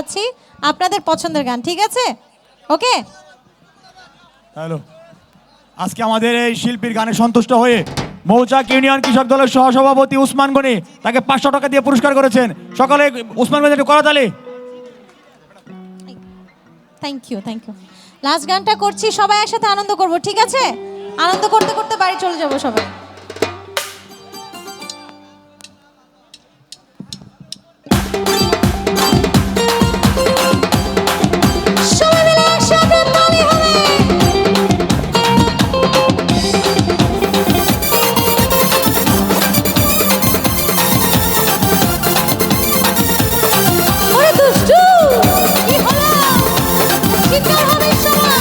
আছি আপনাদের পছন্দের গান, ঠিক আছে? ওকে, হ্যালো। আজকে আমাদের এই শিল্পীর গানে সন্তুষ্ট হয়ে মৌচাক ইউনিয়ন কৃষক দলের সহসভাপতি উসমান গনি তাকে 500 টাকা দিয়ে পুরস্কার করেছেন। সকলে উসমান গনি একটু করতালি। Thank you, thank you. Last গানটা করছি, সবাই একসাথে আনন্দ করব, ঠিক আছে? আনন্দ করতে করতে বাড়ি চলে যাব সবাই। সবাই মিলে একসাথে তালি হবে। ওরে দুষ্টু, কি হলো? চিৎকার হবে সবাই।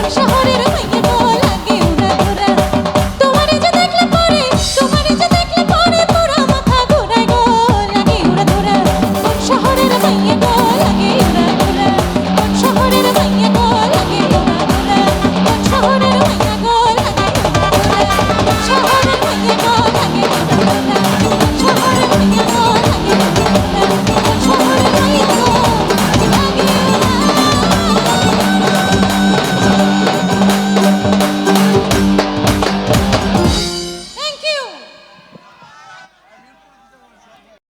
সহ